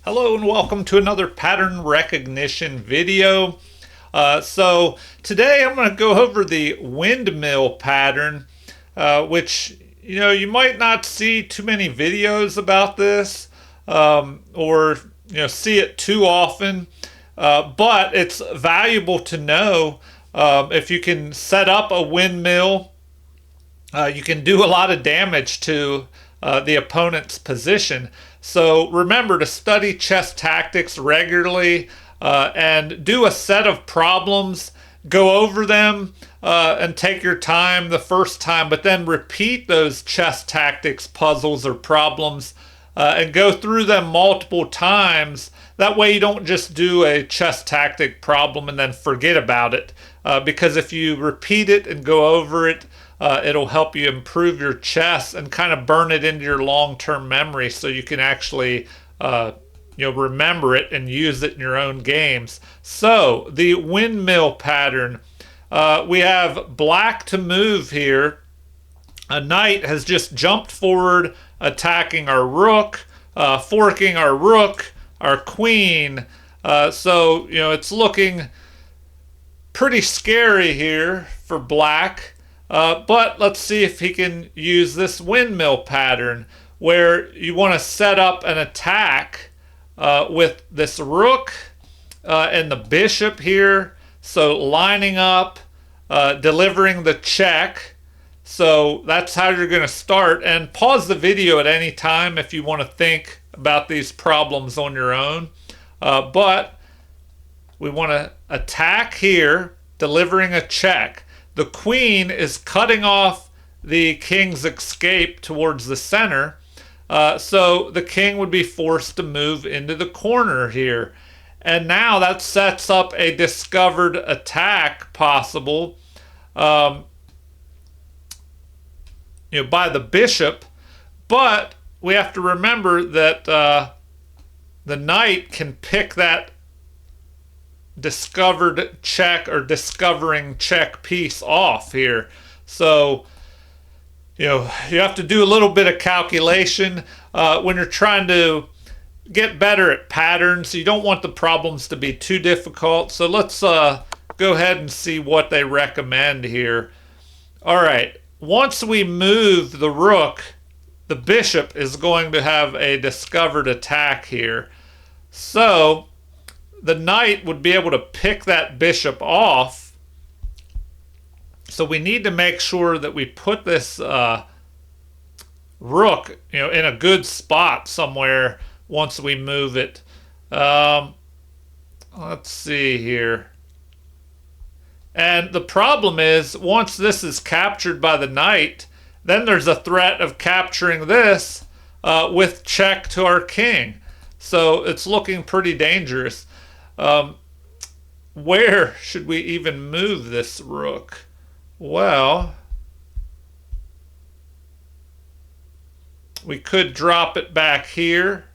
Hello and welcome to another pattern recognition video. So today I'm going to go over the windmill pattern, which you might not see too many videos about this, or see it too often, but it's valuable to know. If you can set up a windmill, you can do a lot of damage to the opponent's position. So remember to study chess tactics regularly, and do a set of problems. Go over them and take your time the first time, but then repeat those chess tactics puzzles or problems, and go through them multiple times. That way you don't just do a chess tactic problem and then forget about it. Because if you repeat it and go over it, it'll help you improve your chess and kind of burn it into your long-term memory so you can actually remember it and use it in your own games. So the windmill pattern, we have black to move here. A knight has just jumped forward, attacking our rook, forking our rook, our queen. So it's looking pretty scary here for black. But let's see if he can use this windmill pattern where you want to set up an attack with this rook and the bishop here. So lining up, delivering the check. So that's how you're going to start. And pause the video at any time if you want to think about these problems on your own. But we want to attack here, delivering a check. The queen is cutting off the king's escape towards the center. So the king would be forced to move into the corner here. And now that sets up a discovered attack possible by the bishop. But we have to remember that the knight can pick that discovered check or discovering check piece off here. So you have to do a little bit of calculation when you're trying to get better at patterns. You don't want the problems to be too difficult. So let's go ahead and see what they recommend here. All right, once we move the rook, the bishop is going to have a discovered attack here. So the knight would be able to pick that bishop off. So we need to make sure that we put this rook in a good spot somewhere once we move it. Let's see here. And the problem is, once this is captured by the knight, then there's a threat of capturing this with check to our king. So it's looking pretty dangerous. Where should we even move this rook? Well, we could drop it back here.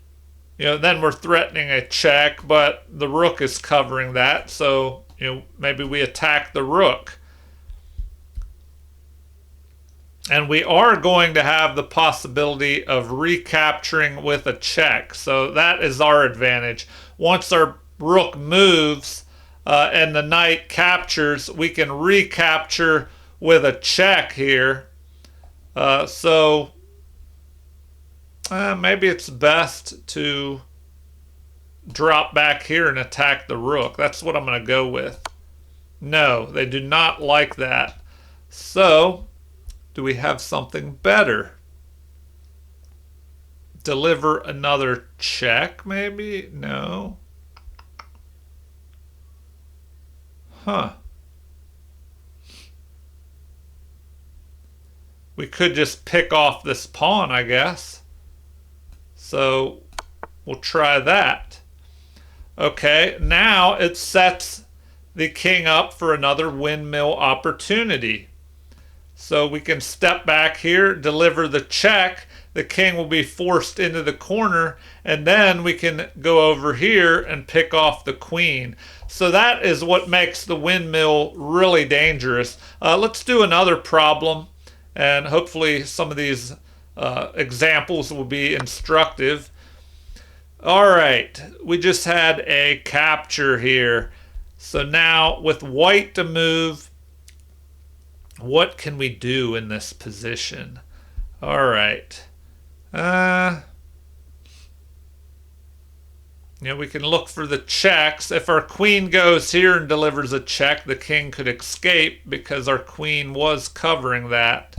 Then we're threatening a check, but the rook is covering that. So, maybe we attack the rook. And we are going to have the possibility of recapturing with a check. So that is our advantage. Once our rook moves and the knight captures, we can recapture with a check here. So maybe it's best to drop back here and attack the rook. That's what I'm going to go with. No, they do not like that. So do we have something better? Deliver another check, maybe? No. Huh. We could just pick off this pawn, I guess. So we'll try that. Okay, now it sets the king up for another windmill opportunity. So we can step back here, deliver the check. The king will be forced into the corner, and then we can go over here and pick off the queen. So that is what makes the windmill really dangerous. Let's do another problem, and hopefully some of these examples will be instructive. All right, we just had a capture here. So now with white to move, what can we do in this position? All right. We can look for the checks. If our queen goes here and delivers a check, the king could escape because our queen was covering that.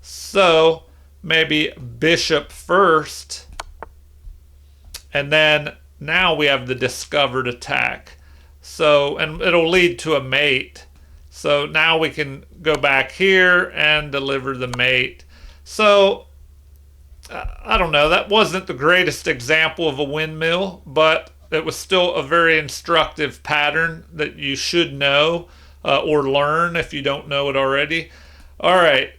So maybe bishop first. And then now we have the discovered attack. So, and it'll lead to a mate. So now we can go back here and deliver the mate. So I don't know, that wasn't the greatest example of a windmill, but it was still a very instructive pattern that you should know or learn if you don't know it already. All right,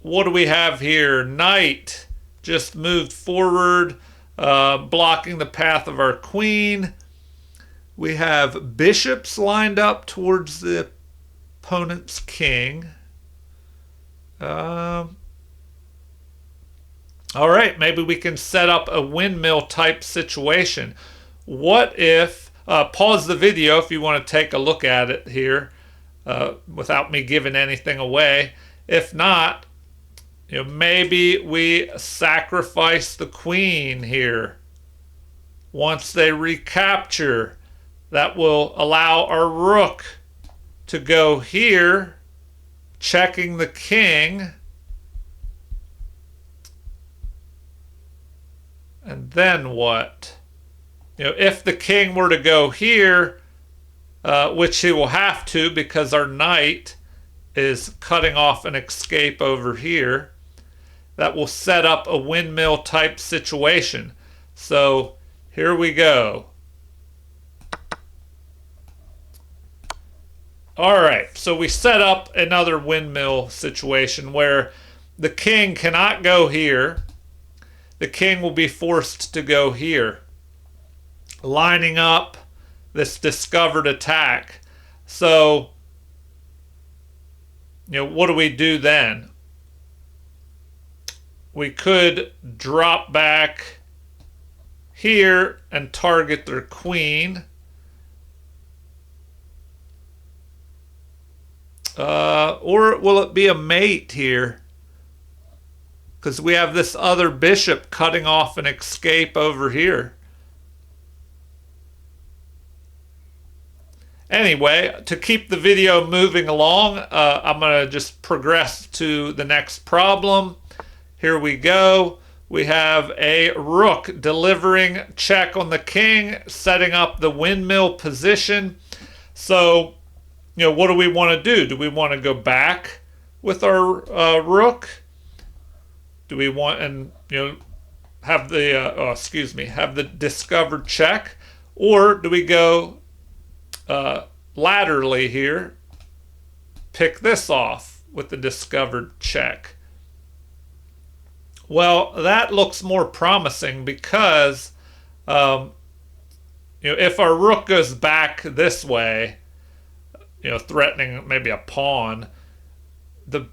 what do we have here? Knight just moved forward, blocking the path of our queen. We have bishops lined up towards the opponent's king. All right, maybe we can set up a windmill type situation. What if, pause the video if you want to take a look at it here without me giving anything away. If not, maybe we sacrifice the queen here. Once they recapture, that will allow our rook to go here, checking the king. And then what? If the king were to go here, which he will have to because our knight is cutting off an escape over here, that will set up a windmill type situation. So here we go. All right, so we set up another windmill situation where the king cannot go here. The king will be forced to go here, lining up this discovered attack. So, what do we do then? We could drop back here and target their queen. Or will it be a mate here? Because we have this other bishop cutting off an escape over here. Anyway, to keep the video moving along, I'm going to just progress to the next problem. Here we go. We have a rook delivering check on the king, setting up the windmill position. So, what do we want to do? Do we want to go back with our rook? Do we want have the have the discovered check, or do we go laterally here, pick this off with the discovered check? Well, that looks more promising because if our rook goes back this way, threatening maybe a pawn, the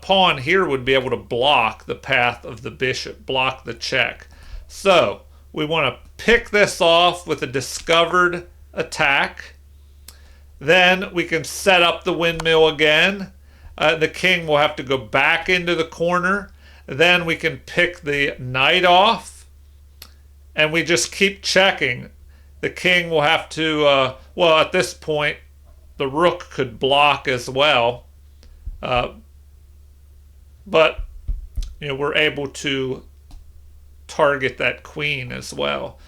pawn here would be able to block the path of the bishop, block the check. So we want to pick this off with a discovered attack. Then we can set up the windmill again. The king will have to go back into the corner. Then we can pick the knight off. And we just keep checking. The king will have to, well, at this point, the rook could block as well. But we're able to target that queen as well.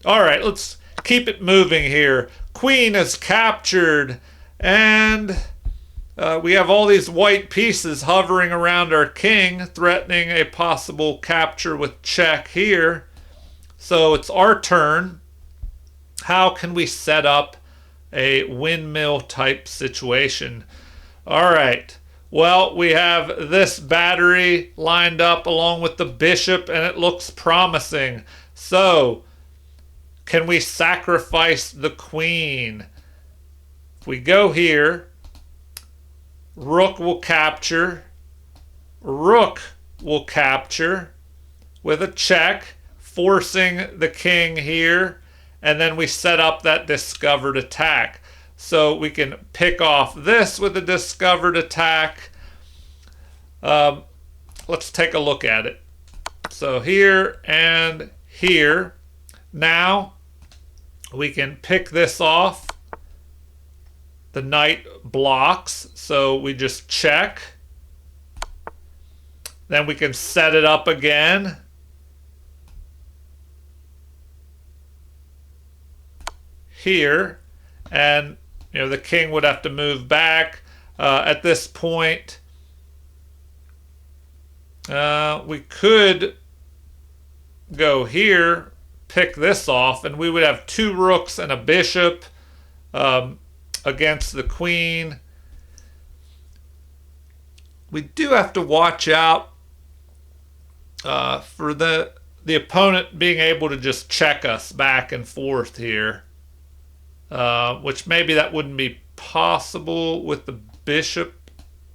All right, let's keep it moving here. Queen is captured, and we have all these white pieces hovering around our king, threatening a possible capture with check here. So it's our turn. How can we set up a windmill type situation? All right. Well, we have this battery lined up along with the bishop, and it looks promising. So, can we sacrifice the queen? If we go here, rook will capture. Rook will capture with a check, forcing the king here, and then we set up that discovered attack. So we can pick off this with a discovered attack. Let's take a look at it. So here and here. Now we can pick this off. The knight blocks, so we just check. Then we can set it up again. Here, and the king would have to move back. At this point, we could go here, pick this off, and we would have 2 rooks and a bishop against the queen. We do have to watch out for the opponent being able to just check us back and forth here, which maybe that wouldn't be possible with the bishop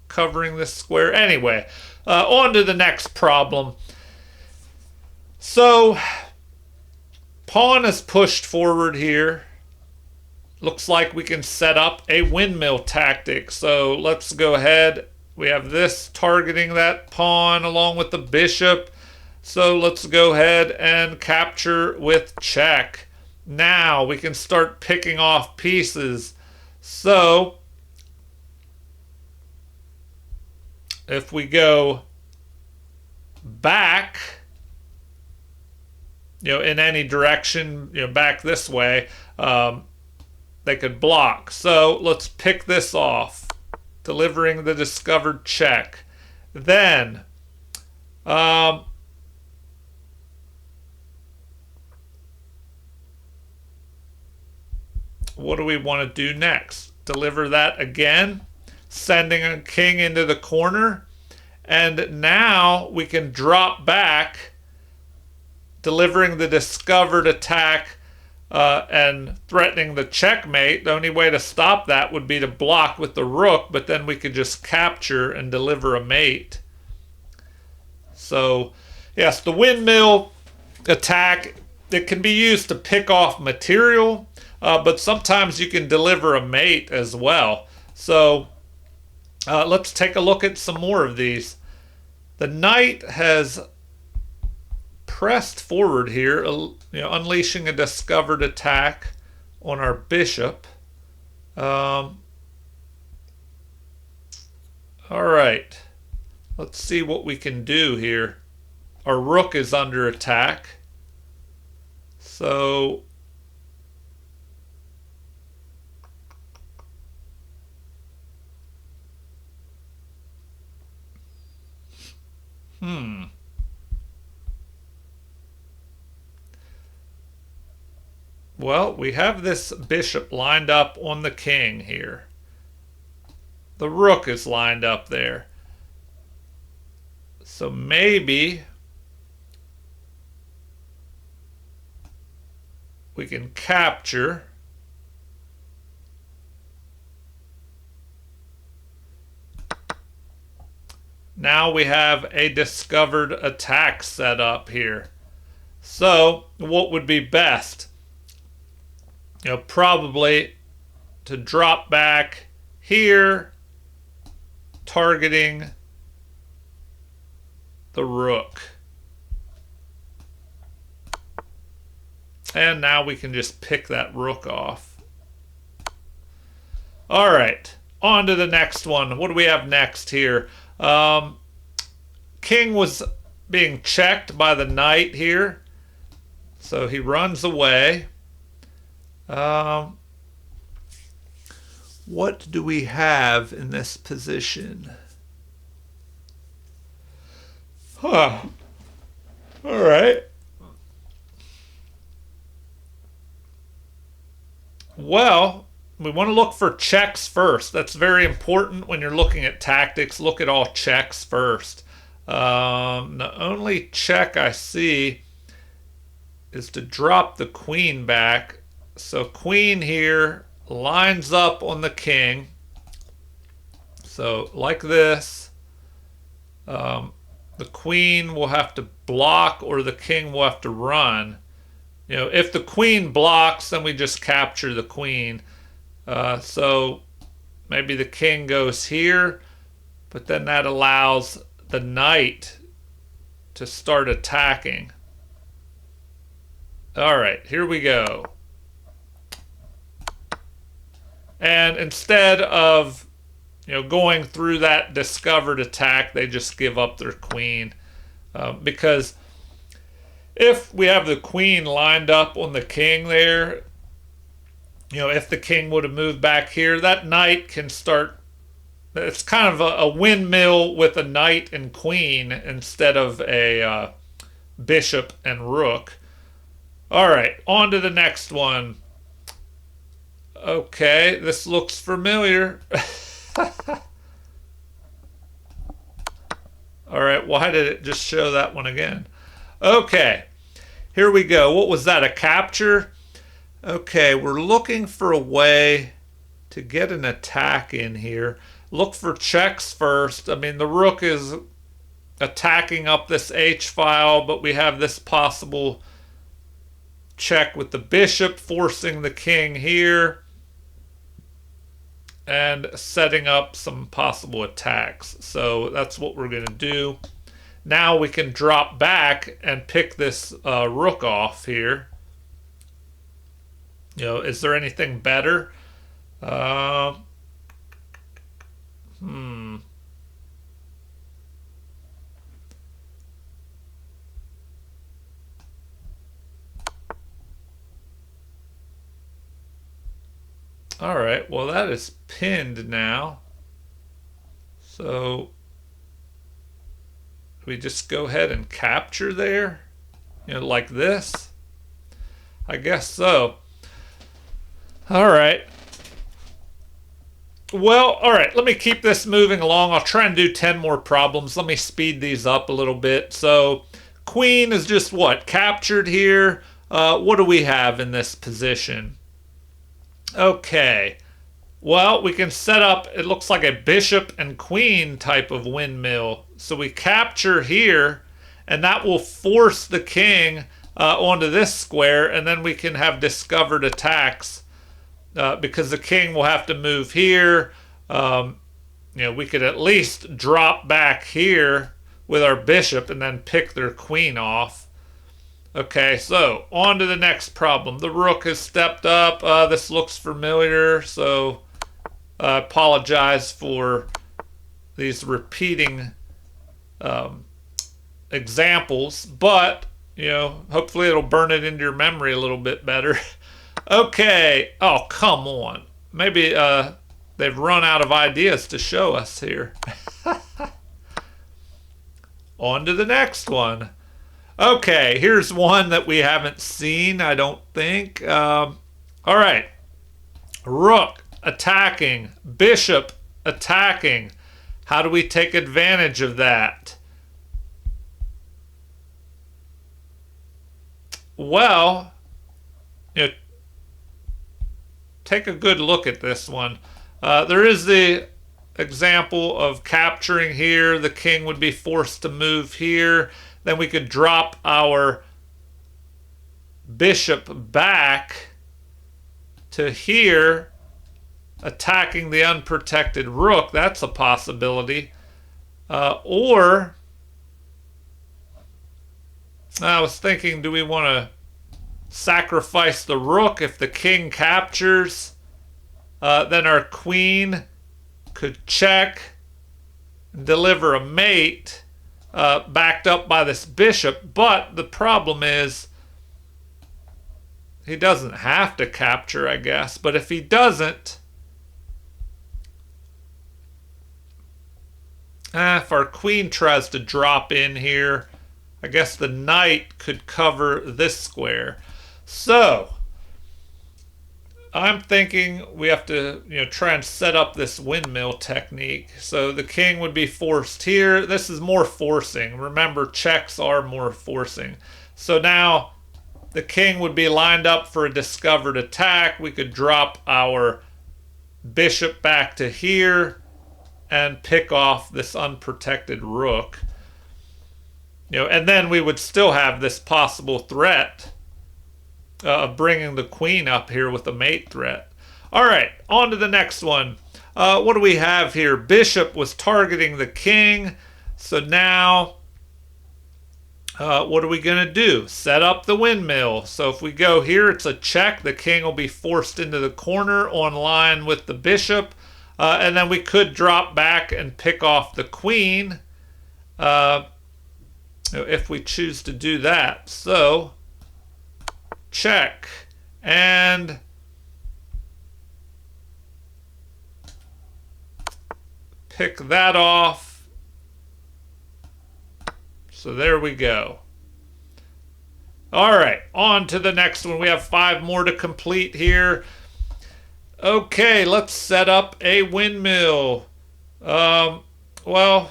covering this square. Anyway, on to the next problem. So pawn is pushed forward here. Looks like we can set up a windmill tactic. So let's go ahead. We have this targeting that pawn along with the bishop. So let's go ahead and capture with check. Now we can start picking off pieces. So if we go back, in any direction, back this way, they could block. So let's pick this off, delivering the discovered check. Then what do we want to do next? Deliver that again, sending a king into the corner. And now we can drop back, delivering the discovered attack and threatening the checkmate. The only way to stop that would be to block with the rook, but then we could just capture and deliver a mate. So, yes, the windmill attack, it can be used to pick off material, but sometimes you can deliver a mate as well. So, let's take a look at some more of these. The knight has pressed forward here, unleashing a discovered attack on our bishop. All right, let's see what we can do here. Our rook is under attack, so well, we have this bishop lined up on the king here. The rook is lined up there. So maybe we can capture. Now we have a discovered attack set up here. So what would be best? Probably to drop back here, targeting the rook. And now we can just pick that rook off. All right, on to the next one. What do we have next here? King was being checked by the knight here, so he runs away. What do we have in this position? All right. Well, we want to look for checks first. That's very important when you're looking at tactics. Look at all checks first. The only check I see is to drop the queen back. So queen here lines up on the king. So like this. the queen will have to block or the king will have to run. You know, if the queen blocks, then we just capture the queen. So maybe the king goes here, but then that allows the knight to start attacking. All right, here we go. And instead of, you know, going through that discovered attack, they just give up their queen. Because if we have the queen lined up on the king there, you know, if the king would have moved back here, that knight can start. It's kind of a windmill with a knight and queen instead of a bishop and rook. All right, on to the next one. Okay, this looks familiar. All right, why did it just show that one again? Okay, here we go. What was that, a capture? Okay, we're looking for a way to get an attack in here. Look for checks first. I mean, the rook is attacking up this h-file, but we have this possible check with the bishop forcing the king here and setting up some possible attacks. So that's what we're going to do. Now we can drop back and pick this rook off here. You know, is there anything better? All right, well, that is pinned now. So we just go ahead and capture there, you know, like this. I guess so. All right. Well, all right, let me keep this moving along. I'll try and do 10 more problems. Let me speed these up a little bit. So queen is just what? Captured here. What do we have in this position? Okay. Well, we can set up, it looks like a bishop and queen type of windmill. So we capture here, and that will force the king onto this square, and then we can have discovered attacks because the king will have to move here. You know, we could at least drop back here with our bishop and then pick their queen off. Okay, so on to the next problem. The rook has stepped up. This looks familiar, so I apologize for these repeating examples, but, you know, hopefully it'll burn it into your memory a little bit better. Okay, oh, come on. Maybe they've run out of ideas to show us here. On to the next one. Okay, here's one that we haven't seen, I don't think. All right. Rook attacking, bishop attacking. How do we take advantage of that? Well, you know, take a good look at this one. There is the example of capturing here. The king would be forced to move here. Then we could drop our bishop back to here, attacking the unprotected rook. That's a possibility. Or I was thinking, do we want to sacrifice the rook if the king captures? Then our queen could check and deliver a mate. Backed up by this bishop, but the problem is he doesn't have to capture, I guess, but if he doesn't, if our queen tries to drop in here, I guess the knight could cover this square. So I'm thinking we have to, you know, try and set up this windmill technique. So the king would be forced here. This is more forcing. Remember, checks are more forcing. So now the king would be lined up for a discovered attack. We could drop our bishop back to here and pick off this unprotected rook. And then we would still have this possible threat of bringing the queen up here with a mate threat. All right, on to the next one. What do we have here? Bishop was targeting the king. So now, what are we going to do? Set up the windmill. So if we go here, it's a check. The king will be forced into the corner on line with the bishop. And then we could drop back and pick off the queen if we choose to do that. So, check. And pick that off. So there we go. All right, on to the next one. We have 5 more to complete here. Okay, let's set up a windmill. Well,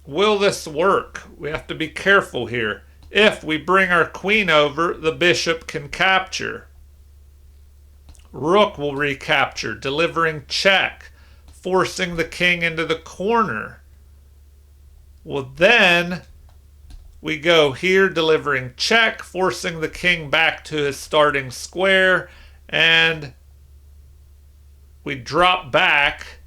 will this work? We have to be careful here. If we bring our queen over, the bishop can capture. Rook will recapture, delivering check, forcing the king into the corner. Well, then we go here, delivering check, forcing the king back to his starting square, and we drop back.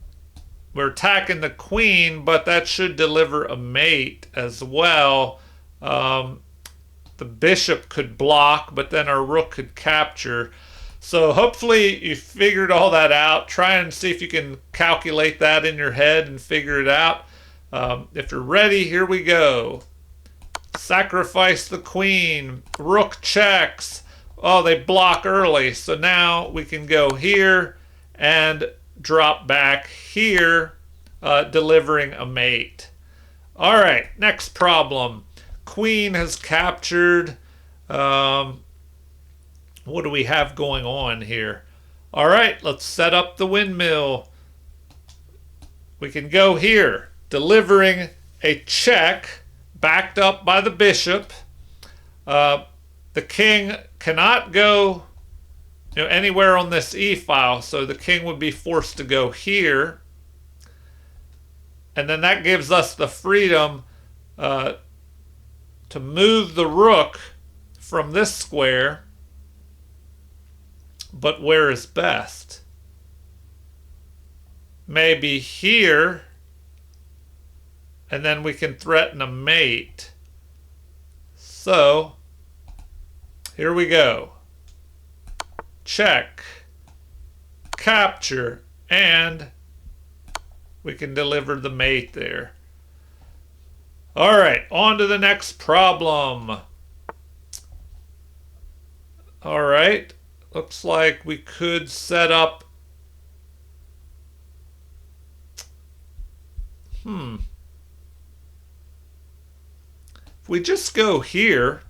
We're attacking the queen, but that should deliver a mate as well. The bishop could block, but then our rook could capture. So hopefully you figured all that out. Try and see if you can calculate that in your head and figure it out. If you're ready, here we go. Sacrifice the queen. Rook checks. Oh, they block early. So now we can go here and drop back here, delivering a mate. All right, next problem. Queen has captured. What do we have going on here? All right, let's set up the windmill. We can go here, delivering a check backed up by the bishop. The king cannot go anywhere on this e-file, so the king would be forced to go here. And then that gives us the freedom to move the rook from this square. But where is best? Maybe here, and then we can threaten a mate. So, here we go. Check, capture, and we can deliver the mate there. All right, on to the next problem. All right, looks like we could set up. If we just go here,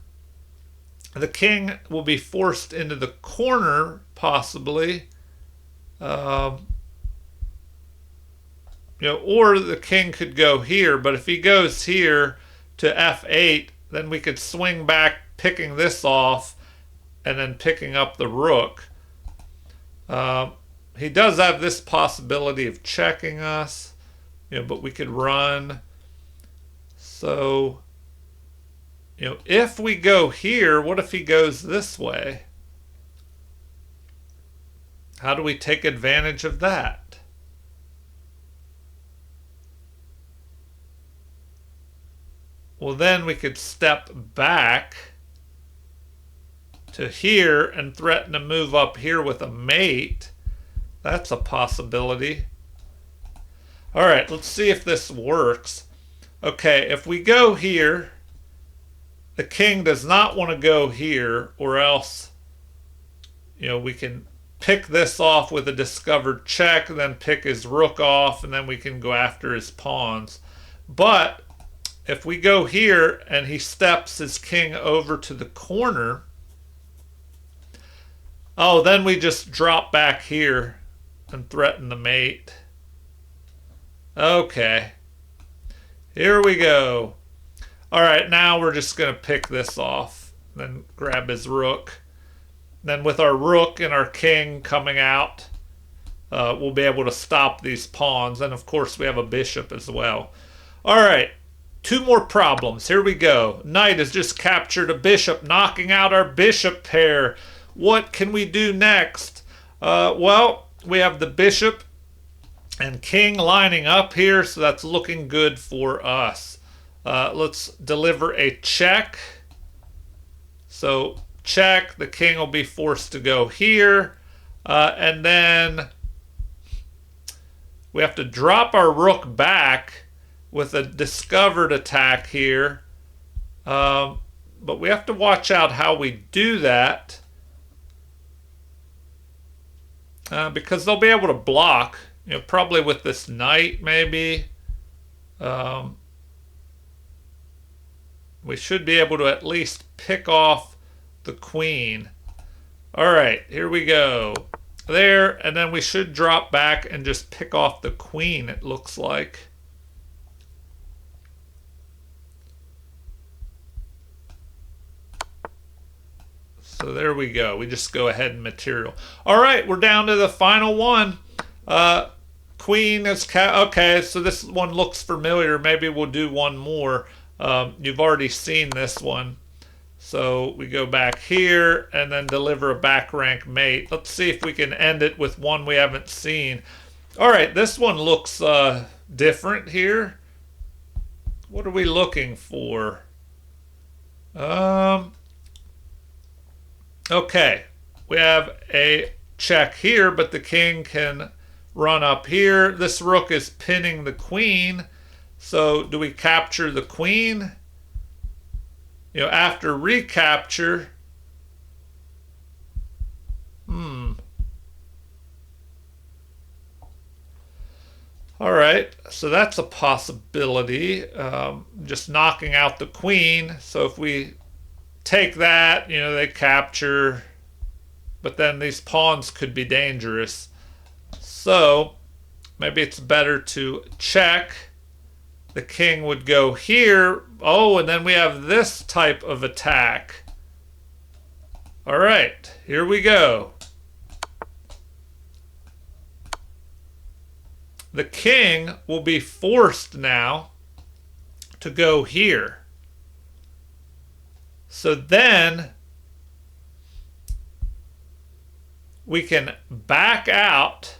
the king will be forced into the corner, possibly. Or the king could go here, but if he goes here to f8, then we could swing back, picking this off, and then picking up the rook. He does have this possibility of checking us, but we could run. So, if we go here, what if he goes this way? How do we take advantage of that? Well, then we could step back to here and threaten to move up here with a mate. That's a possibility. All right, let's see if this works. Okay, if we go here, the king does not want to go here, or else, we can pick this off with a discovered check, then pick his rook off, and then we can go after his pawns. But if we go here and he steps his king over to the corner, then we just drop back here and threaten the mate. Okay, here we go. All right, now we're just going to pick this off, then grab his rook. Then with our rook and our king coming out, we'll be able to stop these pawns. And of course, we have a bishop as well. All right, 2 more problems. Here we go. Knight has just captured a bishop, knocking out our bishop pair. What can we do next? Well, we have the bishop and king lining up here, so that's looking good for us. Let's deliver a check. So check, the king will be forced to go here. And then we have to drop our rook back with a discovered attack here. But we have to watch out how we do that. Because they'll be able to block, probably with this knight maybe. We should be able to at least pick off the queen. All right, here we go. There, and then we should drop back and just pick off the queen, it looks like. So there we go. We just go ahead and material. All right, we're down to the final one. Queen is... okay, so this one looks familiar. Maybe we'll do one more. You've already seen this one. So we go back here and then deliver a back rank mate. Let's see if we can end it with one we haven't seen. All right, this one looks different here. What are we looking for? Okay, we have a check here, but the king can run up here. This rook is pinning the queen. So do we capture the queen? After recapture. All right, so that's a possibility. Just knocking out the queen. So if we take that, they capture, but then these pawns could be dangerous. So maybe it's better to check. The king would go here. Oh, and then we have this type of attack. All right, here we go. The king will be forced now to go here. So then we can back out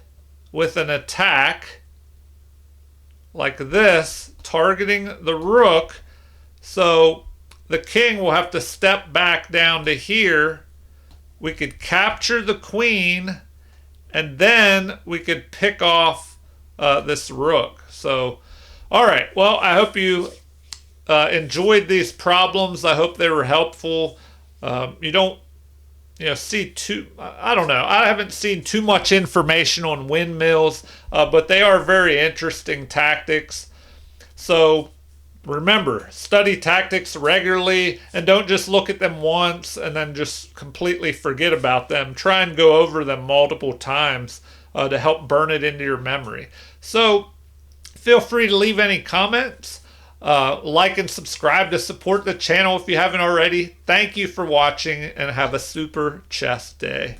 with an attack like this, targeting the rook. So the king will have to step back down to here. We could capture the queen, and then we could pick off this rook. So, all right. Well, I hope you enjoyed these problems. I hope they were helpful. You don't see too, I don't know. I haven't seen too much information on windmills, but they are very interesting tactics. So remember, study tactics regularly and don't just look at them once and then just completely forget about them. Try and go over them multiple times to help burn it into your memory. So feel free to leave any comments. Like and subscribe to support the channel if you haven't already. Thank you for watching and have a super chess day.